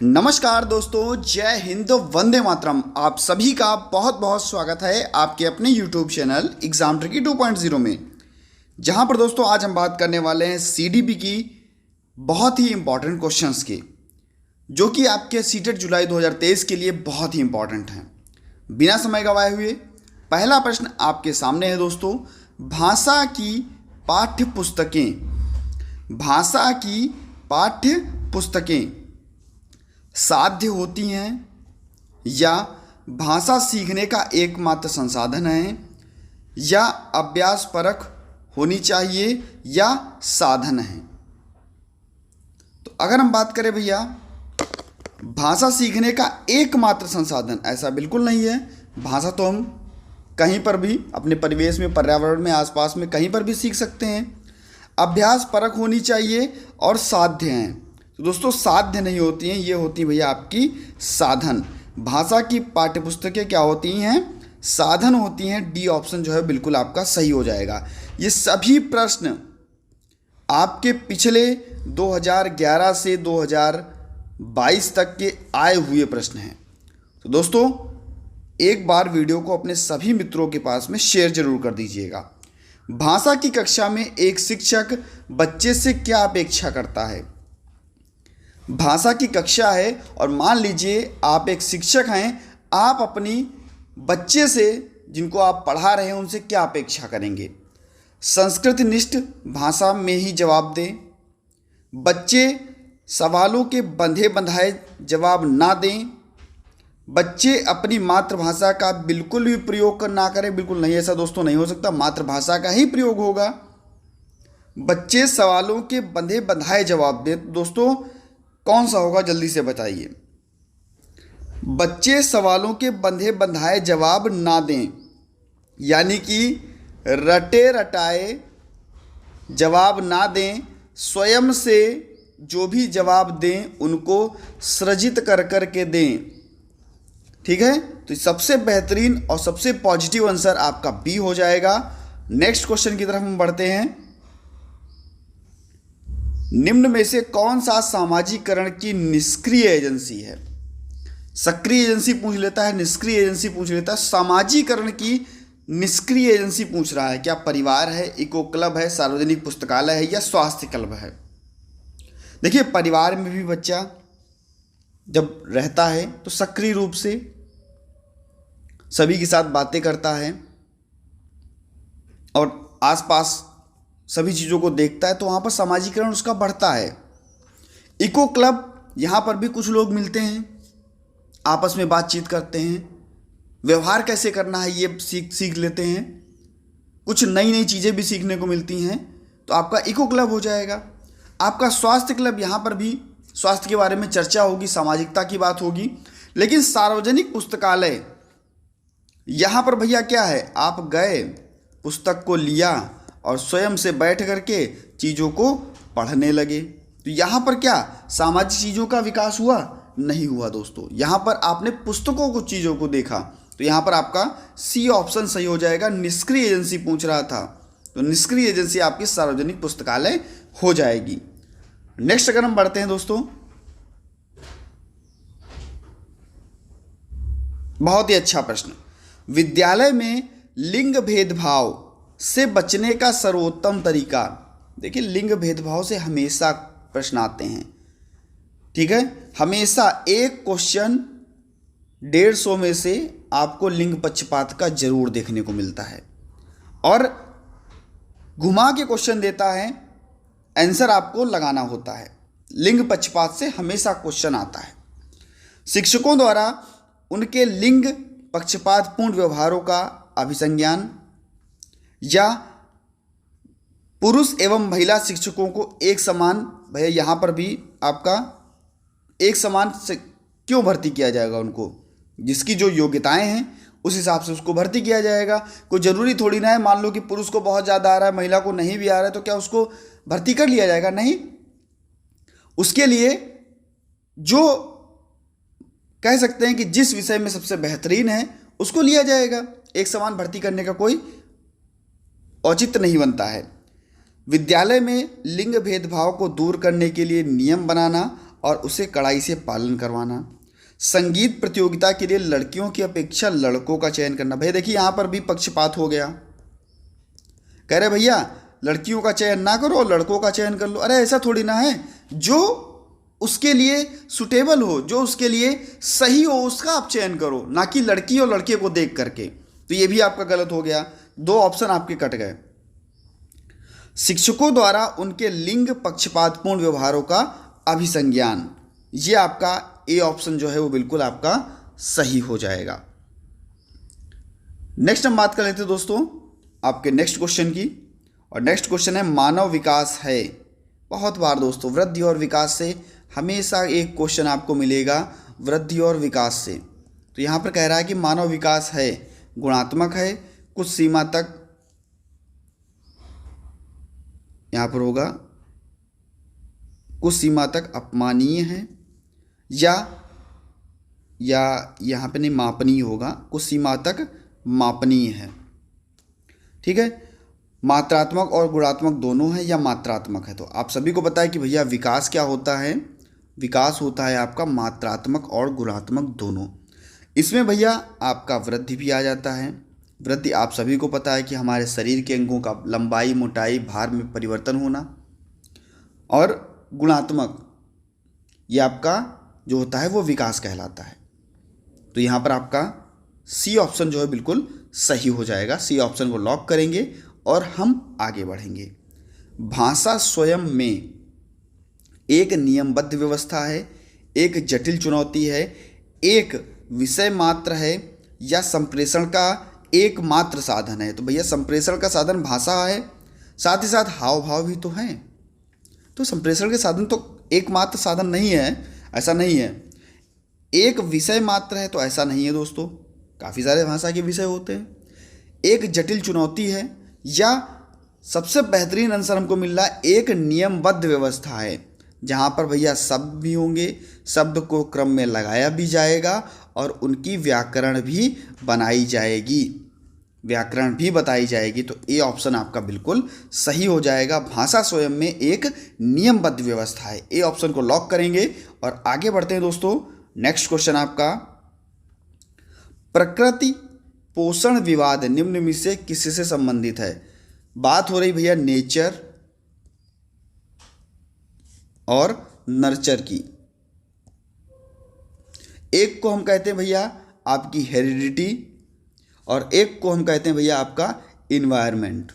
नमस्कार दोस्तों, जय हिंद, वंदे मातरम। आप सभी का बहुत बहुत स्वागत है आपके अपने YouTube चैनल एग्जाम ट्रिकी 2.0 में, जहां पर दोस्तों आज हम बात करने वाले हैं CDP की बहुत ही इंपॉर्टेंट क्वेश्चंस की, जो कि आपके सीटेट जुलाई 2023 के लिए बहुत ही इंपॉर्टेंट हैं। बिना समय गवाए हुए पहला प्रश्न आपके सामने है दोस्तों। भाषा की पाठ्य पुस्तकें साध्य होती हैं या भाषा सीखने का एकमात्र संसाधन है, या अभ्यास परक होनी चाहिए या साधन है। तो अगर हम बात करें भैया, भाषा सीखने का एकमात्र संसाधन, ऐसा बिल्कुल नहीं है। भाषा तो हम कहीं पर भी अपने परिवेश में, पर्यावरण में, आसपास में कहीं पर भी सीख सकते हैं। अभ्यास परक होनी चाहिए और साध्य हैं। तो दोस्तों साध्य नहीं होती हैं, ये होती भैया आपकी साधन। भाषा की पाठ्यपुस्तकें क्या होती हैं? साधन होती हैं। डी ऑप्शन जो है बिल्कुल आपका सही हो जाएगा। ये सभी प्रश्न आपके पिछले 2011 से 2022 तक के आए हुए प्रश्न हैं। तो दोस्तों एक बार वीडियो को अपने सभी मित्रों के पास में शेयर जरूर कर दीजिएगा। भाषा की कक्षा में एक शिक्षक बच्चे से क्या अपेक्षा करता है? भाषा की कक्षा है और मान लीजिए आप एक शिक्षक हैं, आप अपनी बच्चे से, जिनको आप पढ़ा रहे हैं, उनसे क्या अपेक्षा करेंगे? संस्कृत निष्ठ भाषा में ही जवाब दें। बच्चे सवालों के बंधे बंधाए जवाब ना दें। बच्चे अपनी मातृभाषा का बिल्कुल भी प्रयोग ना करें। बिल्कुल नहीं, ऐसा दोस्तों नहीं हो सकता, मातृभाषा का ही प्रयोग होगा। बच्चे सवालों के बंधे बंधाए जवाब दें। दोस्तों कौन सा होगा, जल्दी से बताइए। बच्चे सवालों के बंधे बंधाए जवाब ना दें, यानी कि रटे रटाए जवाब ना दें। स्वयं से जो भी जवाब दें उनको सृजित कर कर के दें। ठीक है, तो सबसे बेहतरीन और सबसे पॉजिटिव आंसर आपका बी हो जाएगा। नेक्स्ट क्वेश्चन की तरफ हम बढ़ते हैं। निम्न में से कौन सा सामाजिकरण की निष्क्रिय एजेंसी है? सक्रिय एजेंसी पूछ लेता है, निष्क्रिय एजेंसी पूछ लेता है। सामाजिकरण की निष्क्रिय एजेंसी पूछ रहा है। क्या परिवार है, इको क्लब है, सार्वजनिक पुस्तकालय है या स्वास्थ्य क्लब है? देखिए, परिवार में भी बच्चा जब रहता है तो सक्रिय रूप से सभी के साथ बातें करता है और आसपास सभी चीज़ों को देखता है, तो वहाँ पर सामाजिकरण उसका बढ़ता है। इको क्लब, यहाँ पर भी कुछ लोग मिलते हैं, आपस में बातचीत करते हैं, व्यवहार कैसे करना है ये सीख लेते हैं, कुछ नई नई चीज़ें भी सीखने को मिलती हैं, तो आपका इको क्लब हो जाएगा। आपका स्वास्थ्य क्लब, यहाँ पर भी स्वास्थ्य के बारे में चर्चा होगी, सामाजिकता की बात होगी। लेकिन सार्वजनिक पुस्तकालय, यहाँ पर भैया क्या है, आप गए, पुस्तक को लिया और स्वयं से बैठ करके चीज़ों को पढ़ने लगे, तो यहाँ पर क्या सामाजिक चीज़ों का विकास हुआ? नहीं हुआ दोस्तों। यहाँ पर आपने पुस्तकों को, चीज़ों को देखा, तो यहाँ पर आपका सी ऑप्शन सही हो जाएगा। निष्क्रिय एजेंसी पूछ रहा था, तो निष्क्रिय एजेंसी आपकी सार्वजनिक पुस्तकालय हो जाएगी। नेक्स्ट अगर हम बढ़ते हैं दोस्तों, बहुत ही अच्छा प्रश्न। विद्यालय में लिंग भेदभाव से बचने का सर्वोत्तम तरीका। देखिए, लिंग भेदभाव से हमेशा प्रश्न आते हैं। ठीक है, हमेशा एक क्वेश्चन 150 में से आपको लिंग पक्षपात का जरूर देखने को मिलता है, और घुमा के क्वेश्चन देता है, आंसर आपको लगाना होता है। लिंग पक्षपात से हमेशा क्वेश्चन आता है। शिक्षकों द्वारा उनके लिंग पक्षपातपूर्ण व्यवहारों का अभिसंज्ञान, या पुरुष एवं महिला शिक्षकों को एक समान, भैया यहाँ पर भी आपका एक समान से क्यों भर्ती किया जाएगा? उनको जिसकी जो योग्यताएं हैं उस हिसाब से उसको भर्ती किया जाएगा। कोई ज़रूरी थोड़ी ना है, मान लो कि पुरुष को बहुत ज़्यादा आ रहा है, महिला को नहीं भी आ रहा है, तो क्या उसको भर्ती कर लिया जाएगा? नहीं। उसके लिए जो कह सकते हैं कि जिस विषय में सबसे बेहतरीन है उसको लिया जाएगा। एक समान भर्ती करने का कोई औचित्य नहीं बनता है। विद्यालय में लिंग भेदभाव को दूर करने के लिए नियम बनाना और उसे कड़ाई से पालन करवाना। संगीत प्रतियोगिता के लिए लड़कियों की अपेक्षा लड़कों का चयन करना। भैया देखिए यहाँ पर भी पक्षपात हो गया, कह रहे भैया लड़कियों का चयन ना करो लड़कों का चयन कर लो। अरे ऐसा थोड़ी ना है, जो उसके लिए सुटेबल हो, जो उसके लिए सही हो उसका आप चयन करो, ना कि लड़की और लड़के को देख करके। तो ये भी आपका गलत हो गया, 2 ऑप्शन आपके कट गए। शिक्षकों द्वारा उनके लिंग पक्षपातपूर्ण व्यवहारों का अभिसंज्ञान, ये आपका ए ऑप्शन जो है वो बिल्कुल आपका सही हो जाएगा। नेक्स्ट हम बात कर लेते हैं दोस्तों आपके नेक्स्ट क्वेश्चन की, और नेक्स्ट क्वेश्चन है मानव विकास है। बहुत बार दोस्तों वृद्धि और विकास से हमेशा एक क्वेश्चन आपको मिलेगा, वृद्धि और विकास से। तो यहाँ पर कह रहा है कि मानव विकास है गुणात्मक है, कुछ सीमा तक, यहाँ पर होगा कुछ सीमा तक अपमानीय है, या यहाँ पे नहीं मापनीय होगा, कुछ सीमा तक मापनीय है। ठीक है, मात्रात्मक और गुणात्मक दोनों है या मात्रात्मक है। तो आप सभी को पता है कि भैया विकास क्या होता है, विकास होता है आपका मात्रात्मक और गुणात्मक दोनों। इसमें भैया आपका वृद्धि भी आ जाता है। वृद्धि आप सभी को पता है कि हमारे शरीर के अंगों का लंबाई, मोटाई, भार में परिवर्तन होना। और गुणात्मक ये आपका जो होता है वो विकास कहलाता है। तो यहाँ पर आपका सी ऑप्शन जो है बिल्कुल सही हो जाएगा। सी ऑप्शन को लॉक करेंगे और हम आगे बढ़ेंगे। भाषा स्वयं में एक नियमबद्ध व्यवस्था है, एक जटिल चुनौती है, एक विषय मात्र है, या संप्रेषण का एकमात्र साधन है। तो भैया संप्रेषण का साधन भाषा है, साथ ही साथ हाव भाव भी तो हैं। तो संप्रेषण के साधन तो एकमात्र साधन नहीं है, ऐसा नहीं है। एक विषय मात्र है तो ऐसा नहीं है दोस्तों, काफ़ी सारे भाषा के विषय होते हैं। एक जटिल चुनौती है, या सबसे बेहतरीन आंसर हमको मिल रहा है एक नियमबद्ध व्यवस्था है, जहाँ पर भैया शब्द भी होंगे, शब्द को क्रम में लगाया भी जाएगा और उनकी व्याकरण भी बनाई जाएगी, व्याकरण भी बताई जाएगी। तो ए ऑप्शन आपका बिल्कुल सही हो जाएगा। भाषा स्वयं में एक नियमबद्ध व्यवस्था है, ए ऑप्शन को लॉक करेंगे और आगे बढ़ते हैं दोस्तों। नेक्स्ट क्वेश्चन आपका, प्रकृति पोषण विवाद निम्न में से किससे संबंधित है। बात हो रही भैया नेचर और नर्चर की। एक को हम कहते हैं भैया आपकी हेरिडिटी और एक को हम कहते हैं भैया आपका इन्वायरमेंट,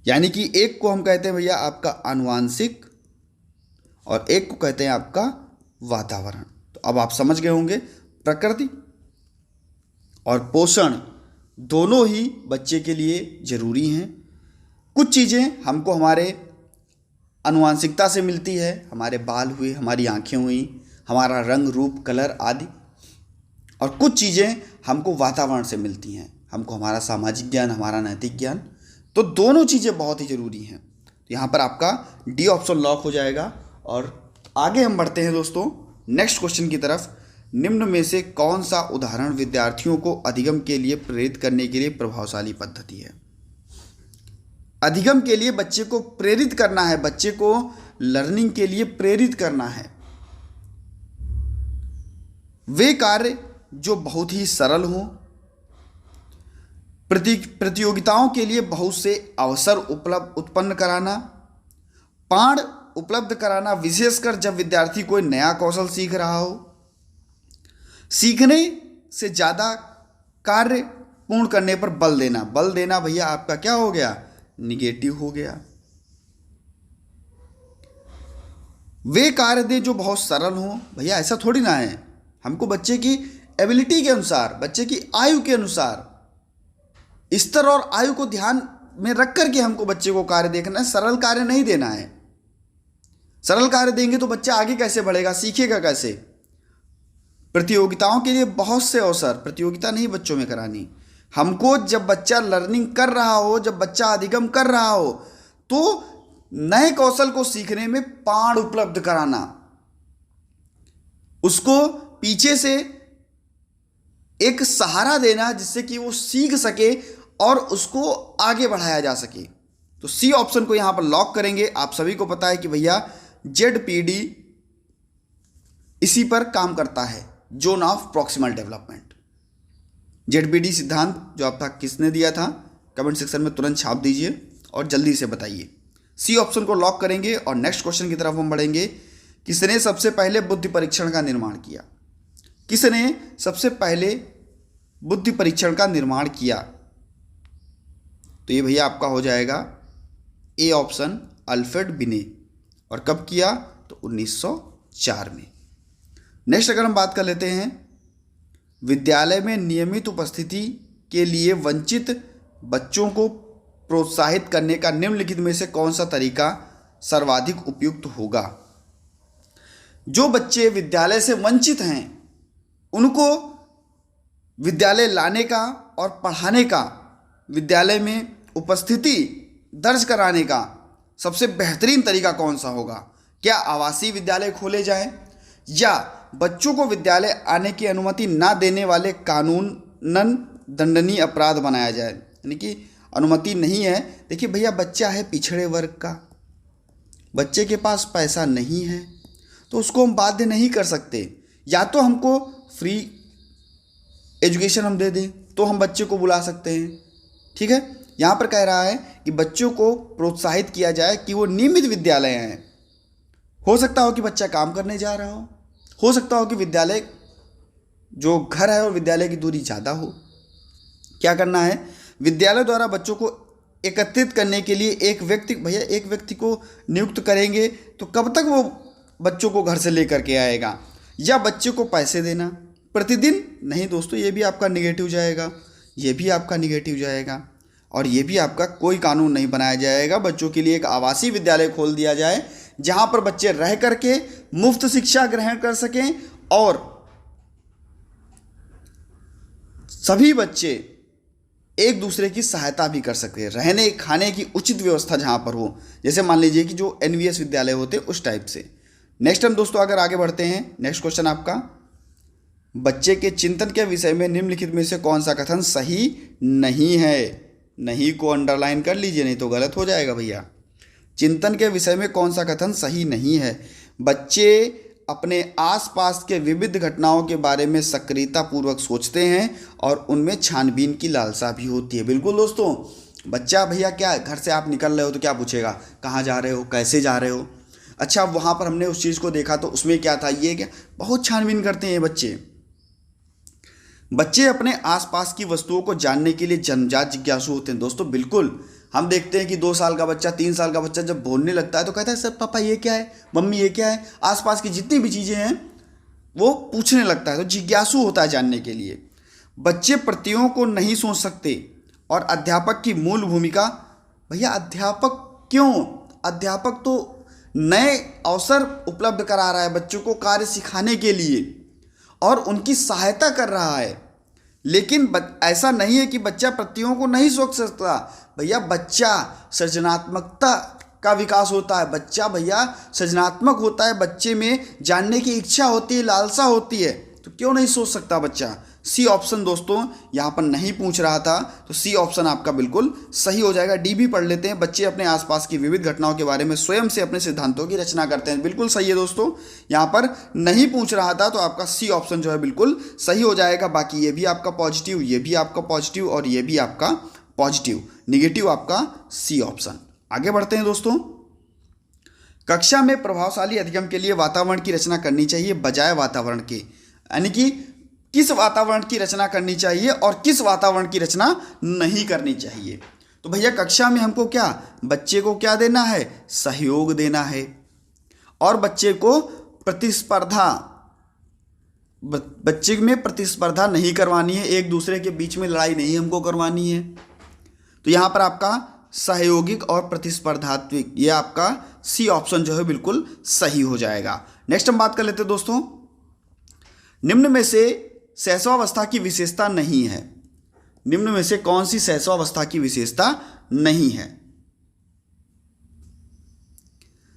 यानी कि एक को हम कहते हैं भैया आपका आनुवांशिक और एक को कहते हैं आपका वातावरण। तो अब आप समझ गए होंगे, प्रकृति और पोषण दोनों ही बच्चे के लिए ज़रूरी हैं। कुछ चीज़ें हमको हमारे आनुवांशिकता से मिलती है, हमारे बाल हुए, हमारी आँखें हुई, हमारा रंग रूप कलर आदि, और कुछ चीज़ें हमको वातावरण से मिलती हैं, हमको हमारा सामाजिक ज्ञान, हमारा नैतिक ज्ञान। तो दोनों चीज़ें बहुत ही ज़रूरी हैं। तो यहाँ पर आपका डी ऑप्शन लॉक हो जाएगा। और आगे हम बढ़ते हैं दोस्तों नेक्स्ट क्वेश्चन की तरफ। निम्न में से कौन सा उदाहरण विद्यार्थियों को अधिगम के लिए प्रेरित करने के लिए प्रभावशाली पद्धति है। अधिगम के लिए बच्चे को प्रेरित करना है, बच्चे को लर्निंग के लिए प्रेरित करना है। वे कार्य जो बहुत ही सरल हों, प्रतियोगिताओं के लिए बहुत से अवसर उत्पन्न कराना, पाठ उपलब्ध कराना, विशेषकर जब विद्यार्थी कोई नया कौशल सीख रहा हो, सीखने से ज़्यादा कार्य पूर्ण करने पर बल देना। बल देना भैया आपका क्या हो गया, निगेटिव हो गया। वे कार्य दे जो बहुत सरल हों, भैया ऐसा थोड़ी ना है, हमको बच्चे की एबिलिटी के अनुसार, बच्चे की आयु के अनुसार, स्तर और आयु को ध्यान में रख करके हमको बच्चे को कार्य देखना है, सरल कार्य नहीं देना है। सरल कार्य देंगे तो बच्चा आगे कैसे बढ़ेगा, सीखेगा कैसे। प्रतियोगिताओं के लिए बहुत से अवसर, प्रतियोगिता नहीं बच्चों में करानी हमको। जब बच्चा लर्निंग कर रहा हो, जब बच्चा अधिगम कर रहा हो, तो नए कौशल को सीखने में पाठ उपलब्ध कराना, उसको पीछे से एक सहारा देना जिससे कि वो सीख सके और उसको आगे बढ़ाया जा सके। तो सी ऑप्शन को यहाँ पर लॉक करेंगे। आप सभी को पता है कि भैया ZPD इसी पर काम करता है, जोन ऑफ प्रॉक्सिमल डेवलपमेंट। जेडबीडी सिद्धांत जो आपका किसने दिया था, कमेंट सेक्शन में तुरंत छाप दीजिए और जल्दी से बताइए। सी ऑप्शन को लॉक करेंगे और नेक्स्ट क्वेश्चन की तरफ हम बढ़ेंगे। किसने सबसे पहले बुद्धि परीक्षण का निर्माण किया? किसने सबसे पहले बुद्धि परीक्षण का निर्माण किया? तो ये भैया आपका हो जाएगा ए ऑप्शन, अल्फ्रेड बिने। और कब किया? तो 1904 में। नेक्स्ट अगर हम बात कर लेते हैं, विद्यालय में नियमित उपस्थिति के लिए वंचित बच्चों को प्रोत्साहित करने का निम्नलिखित में से कौन सा तरीका सर्वाधिक उपयुक्त होगा? जो बच्चे विद्यालय से वंचित हैं उनको विद्यालय लाने का और पढ़ाने का, विद्यालय में उपस्थिति दर्ज कराने का सबसे बेहतरीन तरीका कौन सा होगा? क्या आवासीय विद्यालय खोले जाएं या बच्चों को विद्यालय आने की अनुमति ना देने वाले कानूनन दंडनीय अपराध बनाया जाए? यानी कि अनुमति नहीं है। देखिए भैया, बच्चा है पिछड़े वर्ग का, बच्चे के पास पैसा नहीं है, तो उसको हम बाध्य नहीं कर सकते। या तो हमको फ्री एजुकेशन हम दे दें तो हम बच्चे को बुला सकते हैं, ठीक है। यहाँ पर कह रहा है कि बच्चों को प्रोत्साहित किया जाए कि वो नियमित विद्यालय आएँ। हो सकता हो कि बच्चा काम करने जा रहा हो सकता हो कि विद्यालय जो घर है और विद्यालय की दूरी ज़्यादा हो। क्या करना है? विद्यालय द्वारा बच्चों को एकत्रित करने के लिए एक व्यक्ति को नियुक्त करेंगे, तो कब तक वो बच्चों को घर से लेकर के आएगा? या बच्चे को पैसे देना प्रतिदिन? नहीं दोस्तों, ये भी आपका निगेटिव जाएगा, ये भी आपका निगेटिव जाएगा, और ये भी आपका कोई कानून नहीं बनाया जाएगा। बच्चों के लिए एक आवासीय विद्यालय खोल दिया जाए जहाँ पर बच्चे रह करके मुफ्त शिक्षा ग्रहण कर सकें और सभी बच्चे एक दूसरे की सहायता भी कर सकते, रहने खाने की उचित व्यवस्था जहाँ पर हो, जैसे मान लीजिए कि जो एनवीएस विद्यालय होते उस टाइप से। नेक्स्ट हम दोस्तों अगर आगे बढ़ते हैं, नेक्स्ट क्वेश्चन आपका, बच्चे के चिंतन के विषय में निम्नलिखित में से कौन सा कथन सही नहीं है? नहीं को अंडरलाइन कर लीजिए, नहीं तो गलत हो जाएगा भैया। चिंतन के विषय में कौन सा कथन सही नहीं है? बच्चे अपने आसपास के विविध घटनाओं के बारे में सक्रियतापूर्वक सोचते हैं और उनमें छानबीन की लालसा भी होती है। बिल्कुल दोस्तों, बच्चा भैया क्या, घर से आप निकल रहे हो तो क्या पूछेगा, कहाँ जा रहे हो, कैसे जा रहे हो, अच्छा वहाँ पर हमने उस चीज़ को देखा तो उसमें क्या था, ये क्या, बहुत छानबीन करते हैं ये बच्चे। बच्चे अपने आसपास की वस्तुओं को जानने के लिए जन्मजात जिज्ञासु होते हैं दोस्तों। बिल्कुल, हम देखते हैं कि 2 साल का बच्चा, 3 साल का बच्चा जब बोलने लगता है तो कहता है सर पापा ये क्या है, मम्मी ये क्या है, आसपास की जितनी भी चीज़ें हैं वो पूछने लगता है, तो जिज्ञासु होता है जानने के लिए। बच्चे प्रतियों को नहीं सोच सकते और अध्यापक की मूल भूमिका, भैया अध्यापक क्यों, अध्यापक तो नए अवसर उपलब्ध करा रहा है बच्चों को कार्य सिखाने के लिए और उनकी सहायता कर रहा है, लेकिन ऐसा नहीं है कि बच्चा प्रतियों को नहीं सोच सकता। भैया बच्चा सृजनात्मकता का विकास होता है, बच्चा भैया सृजनात्मक होता है, बच्चे में जानने की इच्छा होती है, लालसा होती है, तो क्यों नहीं सोच सकता बच्चा? सी ऑप्शन दोस्तों यहाँ पर नहीं पूछ रहा था, तो सी ऑप्शन आपका बिल्कुल सही हो जाएगा। डी भी पढ़ लेते हैं, बच्चे अपने आसपास की विविध घटनाओं के बारे में स्वयं से अपने सिद्धांतों की रचना करते हैं। बिल्कुल सही है दोस्तों, यहाँ पर नहीं पूछ रहा था, तो आपका सी ऑप्शन जो है बिल्कुल सही हो जाएगा। बाकी ये भी आपका पॉजिटिव, ये भी आपका पॉजिटिव और ये भी आपका पॉजिटिव, निगेटिव आपका सी ऑप्शन। आगे बढ़ते हैं दोस्तों, कक्षा में प्रभावशाली अधिगम के लिए वातावरण की रचना करनी चाहिए बजाय वातावरण के, यानी कि किस वातावरण की रचना करनी चाहिए और किस वातावरण की रचना नहीं करनी चाहिए। तो भैया कक्षा में हमको क्या, बच्चे को क्या देना है, सहयोग देना है, और बच्चे को प्रतिस्पर्धा, बच्चे में प्रतिस्पर्धा नहीं करवानी है, एक दूसरे के बीच में लड़ाई नहीं हमको करवानी है। तो यहाँ पर आपका सहयोगिक और प्रतिस्पर्धात्मक, ये आपका सी ऑप्शन जो है बिल्कुल सही हो जाएगा। नेक्स्ट हम बात कर लेते हैं दोस्तों, निम्न में से शैशवावस्था की विशेषता नहीं है, निम्न में से कौन सी शैशवावस्था की विशेषता नहीं है?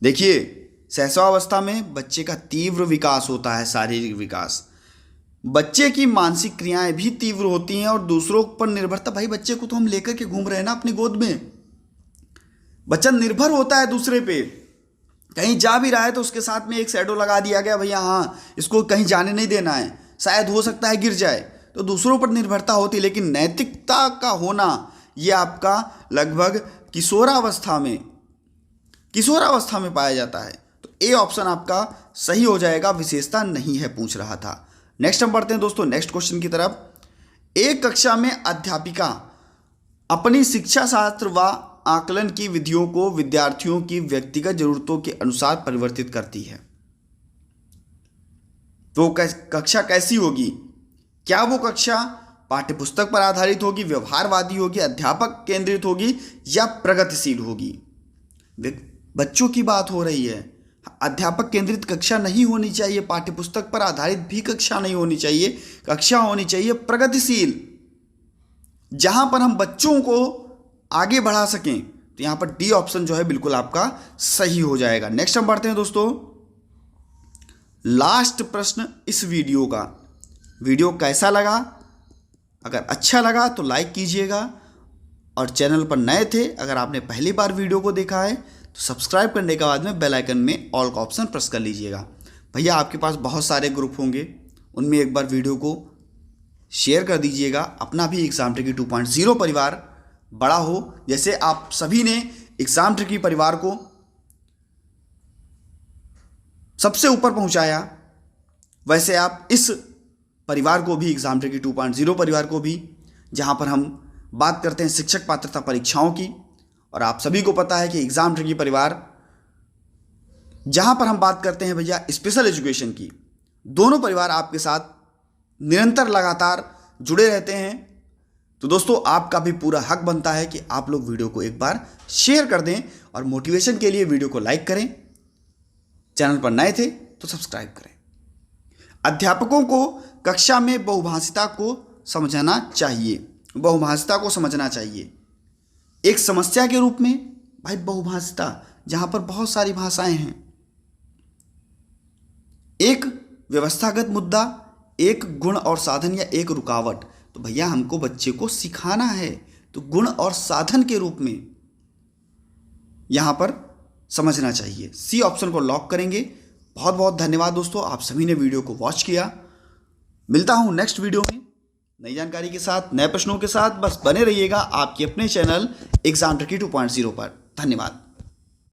देखिए शैशवावस्था में बच्चे का तीव्र विकास होता है, शारीरिक विकास, बच्चे की मानसिक क्रियाएं भी तीव्र होती हैं और दूसरों पर निर्भरता, भाई बच्चे को तो हम लेकर के घूम रहे हैं ना अपनी गोद में, बच्चा निर्भर होता है दूसरे पे, कहीं जा भी रहा है तो उसके साथ में एक शैडो लगा दिया गया, भैया हाँ इसको कहीं जाने नहीं देना है, शायद हो सकता है गिर जाए। तो दूसरों पर निर्भरता होती है, लेकिन नैतिकता का होना ये आपका लगभग किशोरावस्था में पाया जाता है। तो ए ऑप्शन आपका सही हो जाएगा, विशेषता नहीं है पूछ रहा था। नेक्स्ट हम बढ़ते हैं दोस्तों नेक्स्ट क्वेश्चन की तरफ। एक कक्षा में अध्यापिका अपनी शिक्षा शास्त्र व आकलन की विधियों को विद्यार्थियों की व्यक्तिगत जरूरतों के अनुसार परिवर्तित करती है। तो कक्षा कैसी होगी? क्या वो कक्षा पाठ्यपुस्तक पर आधारित होगी, व्यवहारवादी होगी, अध्यापक केंद्रित होगी या प्रगतिशील होगी? बच्चों की बात हो रही है। अध्यापक केंद्रित कक्षा नहीं होनी चाहिए, पाठ्यपुस्तक पर आधारित भी कक्षा नहीं होनी चाहिए, कक्षा होनी चाहिए प्रगतिशील, जहां पर हम बच्चों को आगे बढ़ा सकें। तो यहां पर डी ऑप्शन जो है बिल्कुल आपका सही हो जाएगा। नेक्स्ट हम बढ़ते हैं दोस्तों लास्ट प्रश्न इस वीडियो का। वीडियो कैसा लगा? अगर अच्छा लगा तो लाइक कीजिएगा, और चैनल पर नए थे अगर आपने पहली बार वीडियो को देखा है तो सब्सक्राइब करने के बाद में बेल आइकन में ऑल का ऑप्शन प्रेस कर लीजिएगा। भैया आपके पास बहुत सारे ग्रुप होंगे, उनमें एक बार वीडियो को शेयर कर दीजिएगा। अपना भी एग्जाम ट्रिकी 2.0 परिवार बड़ा हो, जैसे आप सभी ने एग्जाम ट्रिकी परिवार को सबसे ऊपर पहुंचाया, वैसे आप इस परिवार को भी, एग्जाम ट्रिकी 2.0 परिवार को भी, जहां पर हम बात करते हैं शिक्षक पात्रता परीक्षाओं की, और आप सभी को पता है कि एग्जाम ट्रिकी परिवार जहां पर हम बात करते हैं भैया स्पेशल एजुकेशन की, दोनों परिवार आपके साथ निरंतर लगातार जुड़े रहते हैं। तो दोस्तों आपका भी पूरा हक बनता है कि आप लोग वीडियो को एक बार शेयर कर दें, और मोटिवेशन के लिए वीडियो को लाइक करें। चैनल पर नए थे तो सब्सक्राइब करें। अध्यापकों को कक्षा में बहुभाषिता को समझना चाहिए एक समस्या के रूप में। भाई बहुभाषिता जहां पर बहुत सारी भाषाएं हैं, एक व्यवस्थागत मुद्दा, एक गुण और साधन या एक रुकावट। तो भैया हमको बच्चे को सिखाना है, तो गुण और साधन के रूप में यहां पर समझना चाहिए। सी ऑप्शन को लॉक करेंगे। बहुत बहुत धन्यवाद दोस्तों, आप सभी ने वीडियो को वॉच किया। मिलता हूं नेक्स्ट वीडियो में नई जानकारी के साथ, नए प्रश्नों के साथ। बस बने रहिएगा आपके अपने चैनल एग्जाम ट्रिकी 2.0 पर। धन्यवाद।